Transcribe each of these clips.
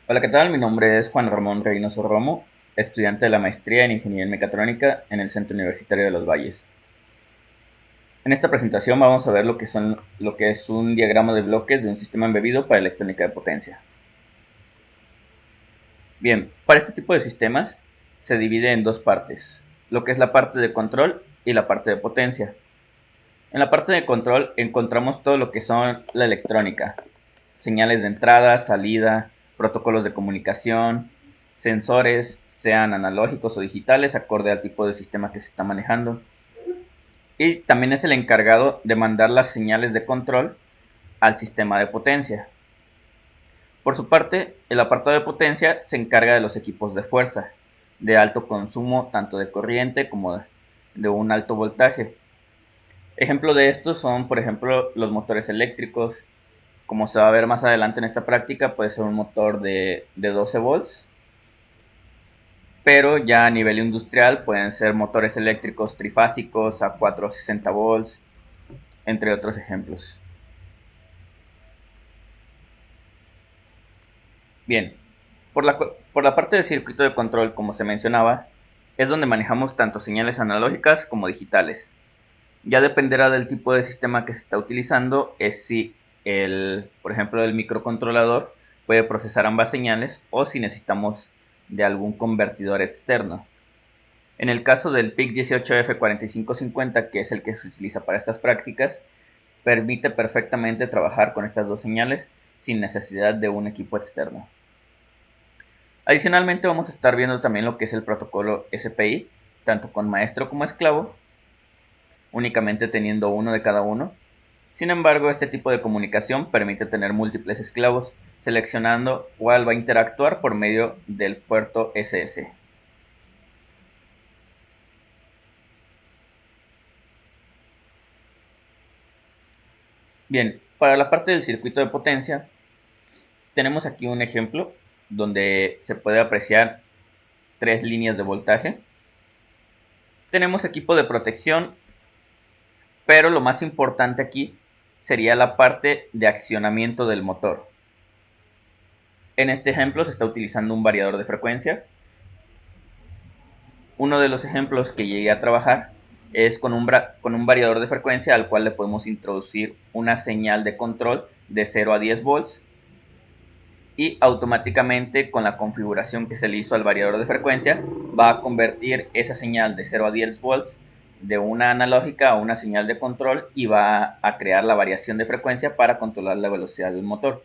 Hola, ¿qué tal? Mi nombre es Juan Ramón Reynoso Romo, estudiante de la maestría en Ingeniería Mecatrónica en el Centro Universitario de los Valles. En esta presentación vamos a ver lo que es un diagrama de bloques de un sistema embebido para electrónica de potencia. Bien, para este tipo de sistemas se divide en dos partes, lo que es la parte de control y la parte de potencia. En la parte de control encontramos todo lo que son la electrónica, señales de entrada, salida, protocolos de comunicación, sensores, sean analógicos o digitales, acorde al tipo de sistema que se está manejando. Y también es el encargado de mandar las señales de control al sistema de potencia. Por su parte, el apartado de potencia se encarga de los equipos de fuerza, de alto consumo tanto de corriente como de un alto voltaje. Ejemplo de estos son, por ejemplo, los motores eléctricos. Como se va a ver más adelante en esta práctica, puede ser un motor de 12 volts, pero ya a nivel industrial pueden ser motores eléctricos trifásicos a 460 volts, entre otros ejemplos. Bien, por la parte del circuito de control, como se mencionaba, es donde manejamos tanto señales analógicas como digitales. Ya dependerá del tipo de sistema que se está utilizando, es si por ejemplo, el microcontrolador puede procesar ambas señales o si necesitamos de algún convertidor externo. En el caso del PIC 18F4550, que es el que se utiliza para estas prácticas, permite perfectamente trabajar con estas dos señales sin necesidad de un equipo externo. Adicionalmente vamos a estar viendo también lo que es el protocolo SPI, tanto con maestro como esclavo, únicamente teniendo uno de cada uno. Sin embargo, este tipo de comunicación permite tener múltiples esclavos, seleccionando cuál va a interactuar por medio del puerto SS. Bien, para la parte del circuito de potencia, tenemos aquí un ejemplo donde se puede apreciar tres líneas de voltaje. Tenemos equipo de protección, pero lo más importante aquí sería la parte de accionamiento del motor. En este ejemplo se está utilizando un variador de frecuencia. Uno de los ejemplos que llegué a trabajar es con un variador de frecuencia al cual le podemos introducir una señal de control de 0 a 10 volts y automáticamente con la configuración que se le hizo al variador de frecuencia va a convertir esa señal de 0 a 10 volts de una analógica a una señal de control y va a crear la variación de frecuencia para controlar la velocidad del motor.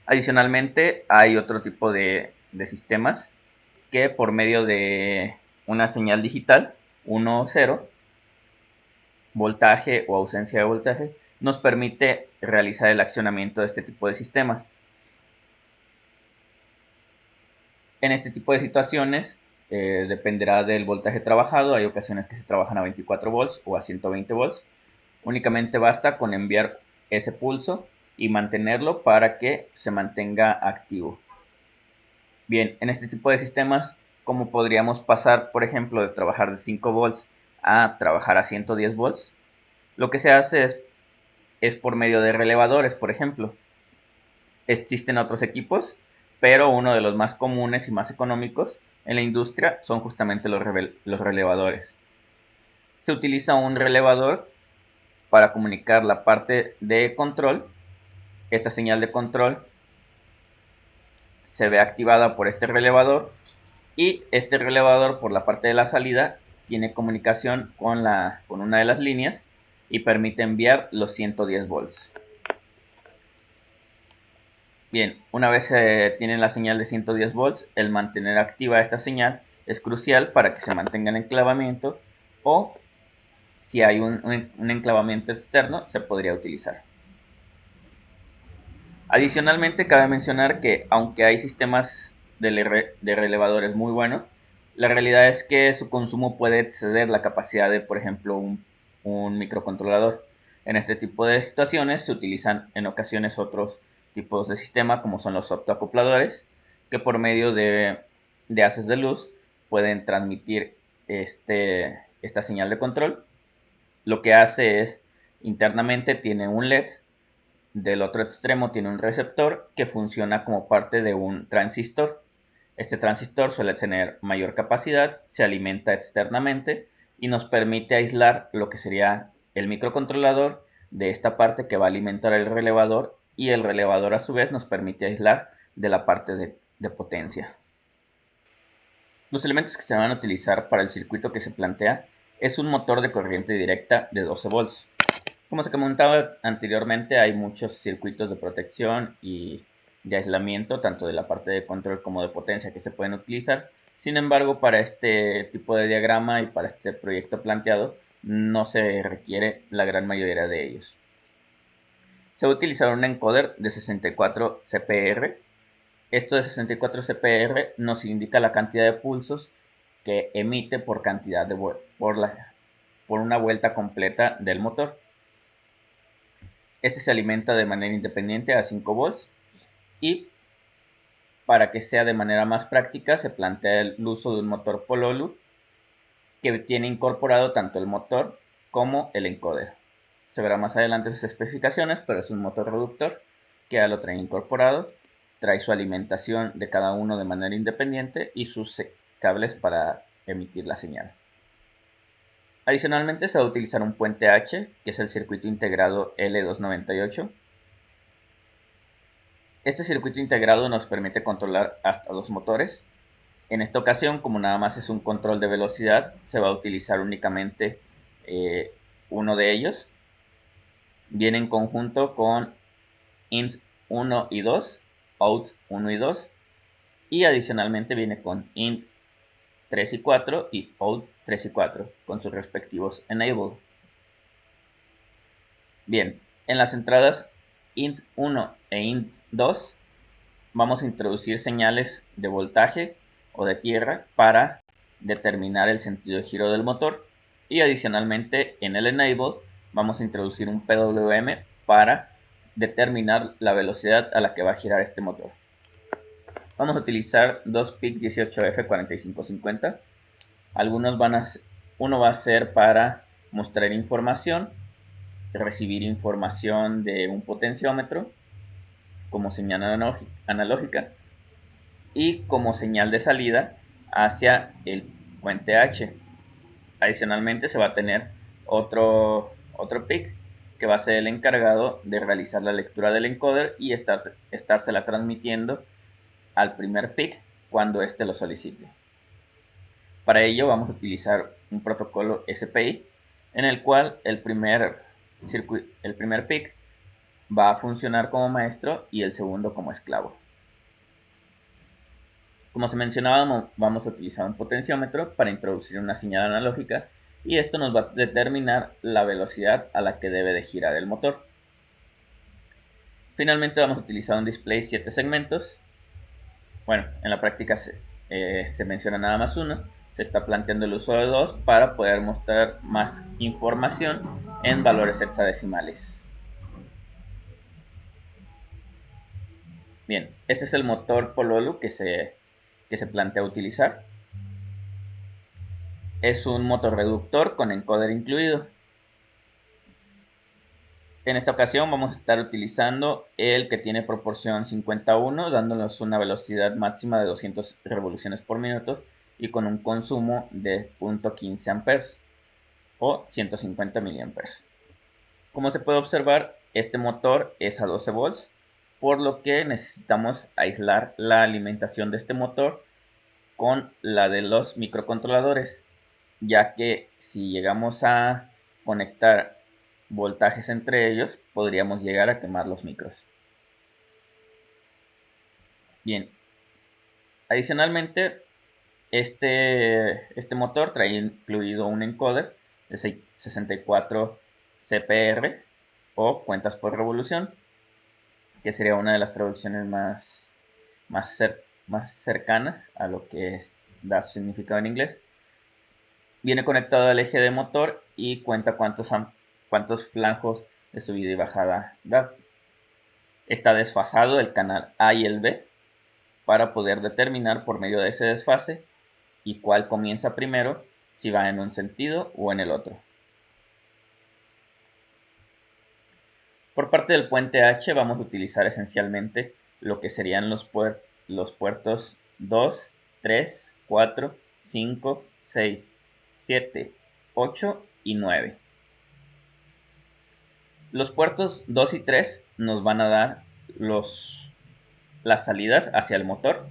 Adicionalmente hay otro tipo de sistemas que por medio de una señal digital 1 0, voltaje o ausencia de voltaje, nos permite realizar el accionamiento de este tipo de sistemas. En este tipo de situaciones dependerá del voltaje trabajado. Hay ocasiones que se trabajan a 24 volts o a 120 volts. Únicamente basta con enviar ese pulso y mantenerlo para que se mantenga activo. Bien, en este tipo de sistemas, ¿cómo podríamos pasar, por ejemplo, de trabajar de 5 volts a trabajar a 110 volts? Lo que se hace es por medio de relevadores, por ejemplo. Existen otros equipos, pero uno de los más comunes y más económicos en la industria son justamente los relevadores. Se utiliza un relevador para comunicar la parte de control. Esta señal de control se ve activada por este relevador y este relevador por la parte de la salida tiene comunicación con una de las líneas y permite enviar los 110 volts. Bien, una vez se tiene la señal de 110 volts, el mantener activa esta señal es crucial para que se mantenga en enclavamiento o si hay un enclavamiento externo se podría utilizar. Adicionalmente, cabe mencionar que aunque hay sistemas de relevadores muy buenos, la realidad es que su consumo puede exceder la capacidad de, por ejemplo, un microcontrolador. En este tipo de situaciones se utilizan en ocasiones otros tipos de sistema, como son los optoacopladores, que por medio de haces de luz pueden transmitir esta señal de control. Lo que hace es, internamente tiene un LED Del otro extremo tiene un receptor que funciona como parte de un transistor. Este transistor suele tener mayor capacidad, se alimenta externamente y nos permite aislar lo que sería el microcontrolador de esta parte que va a alimentar el relevador, y el relevador a su vez nos permite aislar de la parte de potencia. Los elementos que se van a utilizar para el circuito que se plantea es un motor de corriente directa de 12 volts. Como se comentaba anteriormente, hay muchos circuitos de protección y de aislamiento, tanto de la parte de control como de potencia, que se pueden utilizar. Sin embargo, para este tipo de diagrama y para este proyecto planteado, no se requiere la gran mayoría de ellos. Se va a utilizar un encoder de 64 CPR. Esto de 64 CPR nos indica la cantidad de pulsos que emite por cantidad de por una vuelta completa del motor. Este se alimenta de manera independiente a 5 volts, y para que sea de manera más práctica se plantea el uso de un motor Pololu que tiene incorporado tanto el motor como el encoder. Se verá más adelante sus especificaciones, pero es un motor reductor que ya lo trae incorporado, trae su alimentación de cada uno de manera independiente y sus cables para emitir la señal. Adicionalmente se va a utilizar un puente H, que es el circuito integrado L298. Este circuito integrado nos permite controlar hasta 2 motores. En esta ocasión, como nada más es un control de velocidad, se va a utilizar únicamente uno de ellos. Viene en conjunto con int 1 y 2, out 1 y 2, y adicionalmente viene con int 3 y 4 y out 3 y 4 con sus respectivos enable. Bien, en las entradas int 1 e int 2 vamos a introducir señales de voltaje o de tierra para determinar el sentido de giro del motor, y adicionalmente en el enable vamos a introducir un PWM para determinar la velocidad a la que va a girar este motor. Vamos a utilizar dos PIC 18F4550. Uno va a ser para mostrar información, recibir información de un potenciómetro como señal analógica, y como señal de salida hacia el puente H. Adicionalmente se va a tener otro PIC que va a ser el encargado de realizar la lectura del encoder y estársela transmitiendo al primer PIC cuando éste lo solicite. Para ello vamos a utilizar un protocolo SPI en el cual el primer PIC va a funcionar como maestro y el segundo como esclavo. Como se mencionaba, vamos a utilizar un potenciómetro para introducir una señal analógica, y esto nos va a determinar la velocidad a la que debe de girar el motor. Finalmente vamos a utilizar un display 7 segmentos. Bueno, en la práctica se menciona nada más uno. Se está planteando el uso de dos para poder mostrar más información en valores hexadecimales. Bien, este es el motor Pololu que se plantea utilizar. Es un motor reductor con encoder incluido. En esta ocasión vamos a estar utilizando el que tiene proporción 51, dándonos una velocidad máxima de 200 revoluciones por minuto y con un consumo de 0.15 amperes o 150 miliamperes. Como se puede observar, este motor es a 12 volts, por lo que necesitamos aislar la alimentación de este motor con la de los microcontroladores, ya que si llegamos a conectar voltajes entre ellos, podríamos llegar a quemar los micros. Bien, adicionalmente, este motor trae incluido un encoder de 64 CPR o cuentas por revolución, que sería una de las traducciones más cercanas a lo que da su significado en inglés. Viene conectado al eje de motor y cuenta cuántos flancos de subida y bajada da. Está desfasado el canal A y el B para poder determinar por medio de ese desfase y cuál comienza primero, si va en un sentido o en el otro. Por parte del puente H vamos a utilizar esencialmente lo que serían los puertos 2, 3, 4, 5, 6, 7, 8 y 9. Los puertos 2 y 3 nos van a dar las salidas hacia el motor.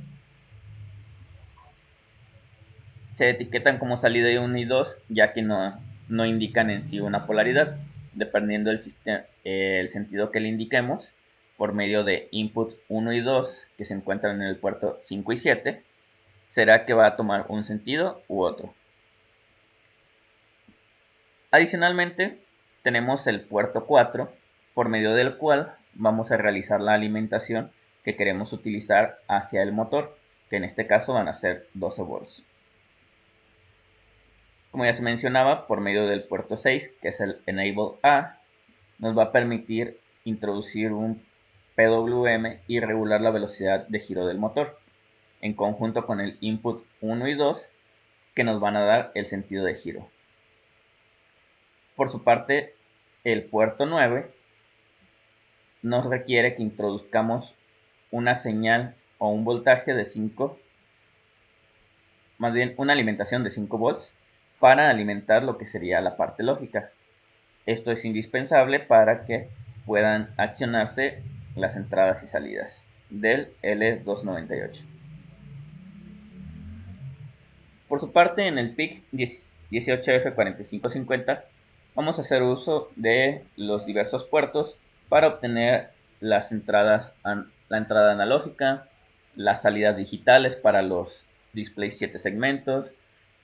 Se etiquetan como salida 1 y 2 ya que no indican en sí una polaridad, dependiendo el sentido que le indiquemos por medio de input 1 y 2 que se encuentran en el puerto 5 y 7, será que va a tomar un sentido u otro. Adicionalmente, tenemos el puerto 4, por medio del cual vamos a realizar la alimentación que queremos utilizar hacia el motor, que en este caso van a ser 12 volts. Como ya se mencionaba, por medio del puerto 6, que es el Enable A, nos va a permitir introducir un PWM y regular la velocidad de giro del motor, en conjunto con el input 1 y 2, que nos van a dar el sentido de giro. Por su parte, el puerto 9 nos requiere que introduzcamos una señal o un voltaje de 5, más bien una alimentación de 5 volts, para alimentar lo que sería la parte lógica. Esto es indispensable para que puedan accionarse las entradas y salidas del L298. Por su parte, en el PIC 18F4550 vamos a hacer uso de los diversos puertos para obtener las entradas, la entrada analógica, las salidas digitales para los displays 7 segmentos,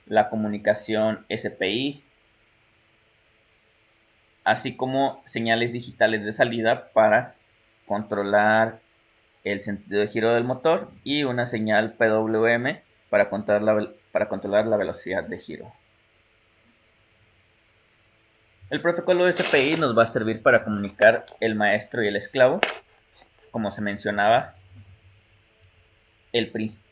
la comunicación SPI, así como señales digitales de salida para controlar el sentido de giro del motor y una señal PWM para controlar la velocidad de giro. El protocolo SPI nos va a servir para comunicar el maestro y el esclavo. Como se mencionaba, el PIC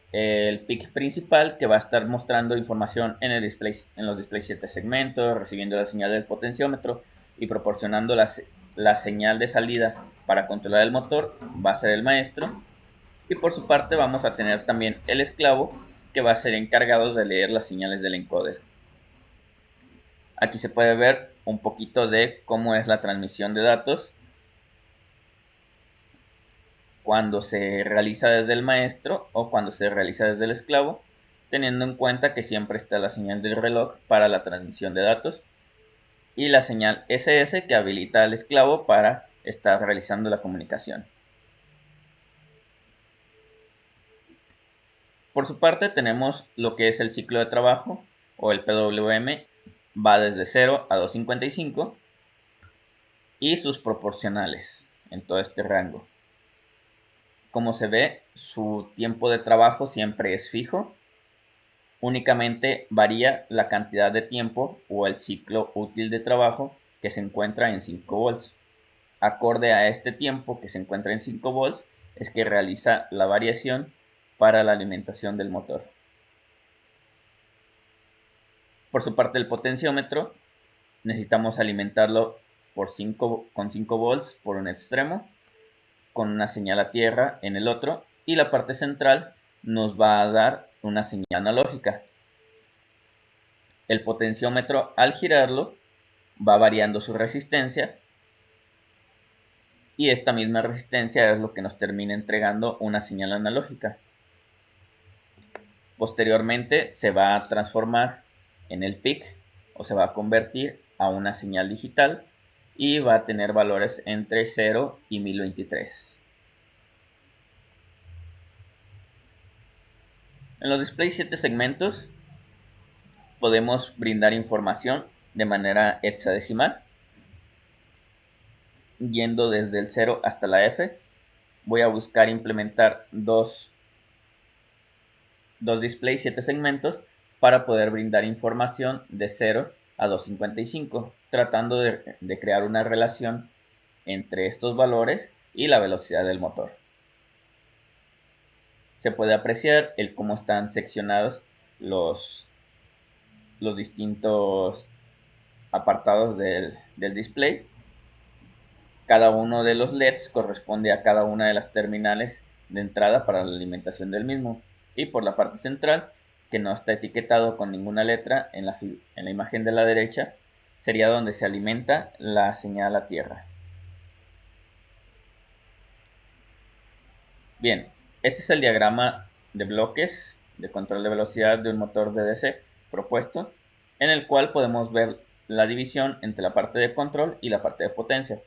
principal que va a estar mostrando información en los displays 7 segmentos, recibiendo la señal del potenciómetro y proporcionando la señal de salida para controlar el motor, va a ser el maestro. Y por su parte vamos a tener también el esclavo, que va a ser encargado de leer las señales del encoder. Aquí se puede ver un poquito de cómo es la transmisión de datos cuando se realiza desde el maestro o cuando se realiza desde el esclavo, teniendo en cuenta que siempre está la señal del reloj para la transmisión de datos y la señal SS que habilita al esclavo para estar realizando la comunicación. Por su parte tenemos lo que es el ciclo de trabajo o el PWM, va desde 0 a 255 y sus proporcionales en todo este rango. Como se ve, su tiempo de trabajo siempre es fijo, únicamente varía la cantidad de tiempo o el ciclo útil de trabajo que se encuentra en 5 volts. Acorde a este tiempo que se encuentra en 5 volts es que realiza la variación para la alimentación del motor. Por su parte, el potenciómetro necesitamos alimentarlo con 5 volts por un extremo, con una señal a tierra en el otro, y la parte central nos va a dar una señal analógica. El potenciómetro, al girarlo, va variando su resistencia, y esta misma resistencia es lo que nos termina entregando una señal analógica. Posteriormente se va a transformar en el PIC o se va a convertir a una señal digital y va a tener valores entre 0 y 1023. En los displays 7 segmentos podemos brindar información de manera hexadecimal, yendo desde el 0 hasta la F. Voy a buscar implementar dos displays 7 segmentos para poder brindar información de 0 a 255, tratando de crear una relación entre estos valores y la velocidad del motor. Se puede apreciar el cómo están seccionados los distintos apartados del display. Cada uno de los LEDs corresponde a cada una de las terminales de entrada para la alimentación del mismo. Y por la parte central, que no está etiquetado con ninguna letra en la imagen de la derecha, sería donde se alimenta la señal a tierra. Bien, este es el diagrama de bloques de control de velocidad de un motor DDC propuesto, en el cual podemos ver la división entre la parte de control y la parte de potencia.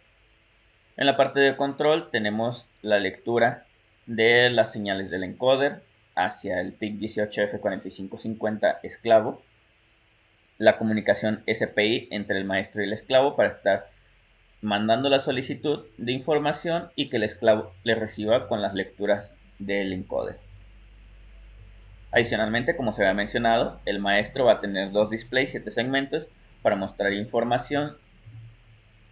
En la parte de control tenemos la lectura de las señales del encoder hacia el PIC 18F4550 esclavo, la comunicación SPI entre el maestro y el esclavo para estar mandando la solicitud de información y que el esclavo le reciba con las lecturas del encoder. Adicionalmente, como se había mencionado, el maestro va a tener dos displays 7 segmentos para mostrar información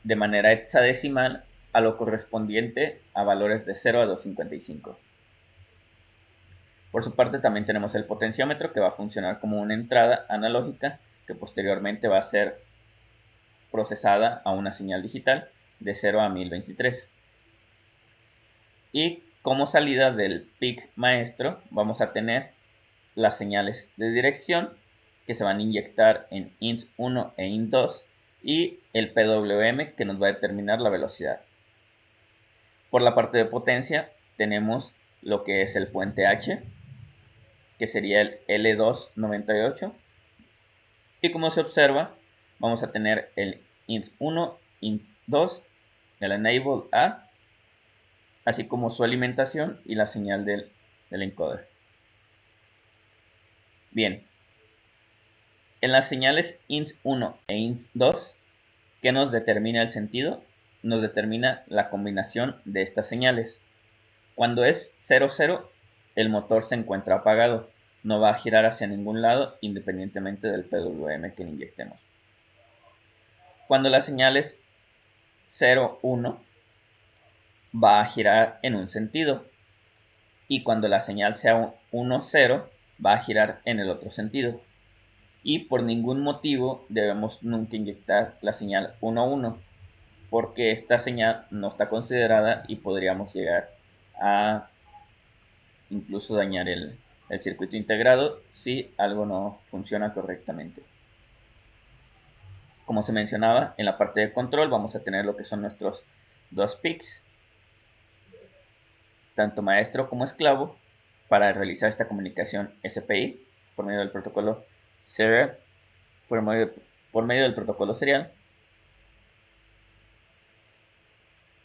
de manera hexadecimal a lo correspondiente a valores de 0 a 255. Por su parte también tenemos el potenciómetro, que va a funcionar como una entrada analógica que posteriormente va a ser procesada a una señal digital de 0 a 1023. Y como salida del PIC maestro vamos a tener las señales de dirección que se van a inyectar en int1 e int2 y el PWM que nos va a determinar la velocidad. Por la parte de potencia tenemos lo que es el puente H, que sería el L298, y como se observa vamos a tener el int1, int2, el enable A, así como su alimentación y la señal del encoder. Bien, en las señales int1 e int2, ¿qué nos determina el sentido? Nos determina la combinación de estas señales. Cuando es 0, 0, el motor se encuentra apagado, no va a girar hacia ningún lado independientemente del PWM que le inyectemos. Cuando la señal es 0, 1, va a girar en un sentido, y cuando la señal sea 1, 0, va a girar en el otro sentido. Y por ningún motivo debemos nunca inyectar la señal 1, 1, porque esta señal no está considerada y podríamos llegar a incluso dañar el circuito integrado si algo no funciona correctamente. Como se mencionaba, en la parte de control vamos a tener lo que son nuestros dos PICs, tanto maestro como esclavo, para realizar esta comunicación SPI por medio del protocolo serial, por medio del protocolo serial.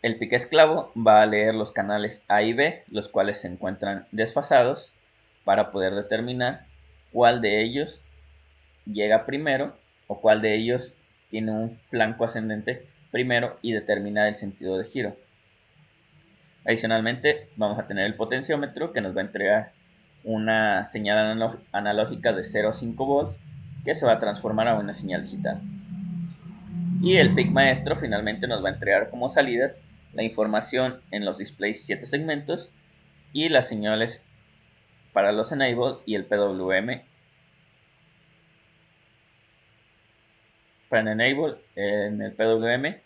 El PIC esclavo va a leer los canales A y B, los cuales se encuentran desfasados, para poder determinar cuál de ellos llega primero o cuál de ellos tiene un flanco ascendente primero y determina el sentido de giro. Adicionalmente vamos a tener el potenciómetro, que nos va a entregar una señal analógica de 0 a 5 volts que se va a transformar a una señal digital. Y el PIC maestro finalmente nos va a entregar como salidas la información en los displays 7 segmentos y las señales para los enable y el PWM para el enable en el PWM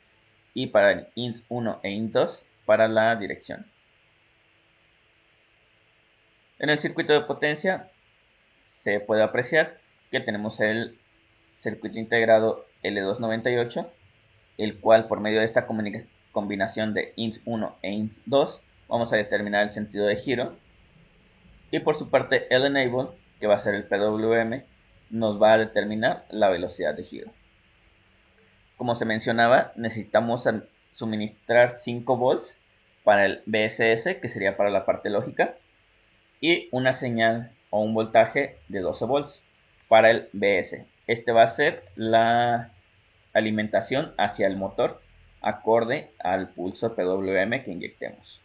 y para el int1 e int2 para la dirección. En el circuito de potencia se puede apreciar que tenemos el circuito integrado L298, el cual por medio de esta combinación de int1 e int2 vamos a determinar el sentido de giro, y por su parte el enable, que va a ser el PWM, nos va a determinar la velocidad de giro. Como se mencionaba, necesitamos suministrar 5 volts para el BSS, que sería para la parte lógica, y una señal o un voltaje de 12 volts para el BS. Este va a ser la alimentación hacia el motor acorde al pulso PWM que inyectemos.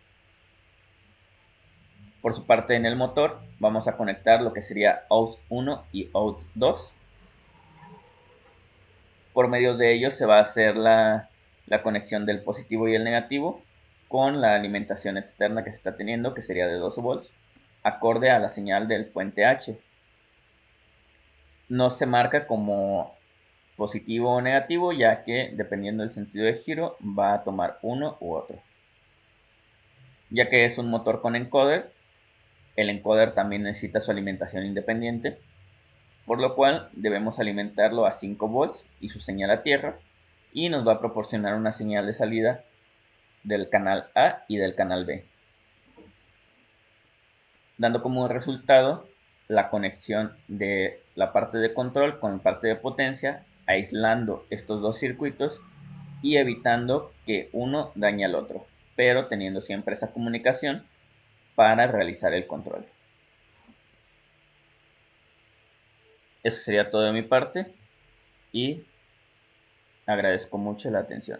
Por su parte, en el motor vamos a conectar lo que sería out 1 y out 2. Por medio de ellos se va a hacer la conexión del positivo y el negativo con la alimentación externa que se está teniendo, que sería de 12 volts, acorde a la señal del puente H. No se marca como positivo o negativo, ya que dependiendo del sentido de giro va a tomar uno u otro. Ya que es un motor con encoder, el encoder también necesita su alimentación independiente, por lo cual debemos alimentarlo a 5 volts y su señal a tierra, y nos va a proporcionar una señal de salida del canal A y del canal B, dando como resultado la conexión de la parte de control con la parte de potencia, aislando estos dos circuitos y evitando que uno dañe al otro, pero teniendo siempre esa comunicación para realizar el control. Eso sería todo de mi parte y agradezco mucho la atención.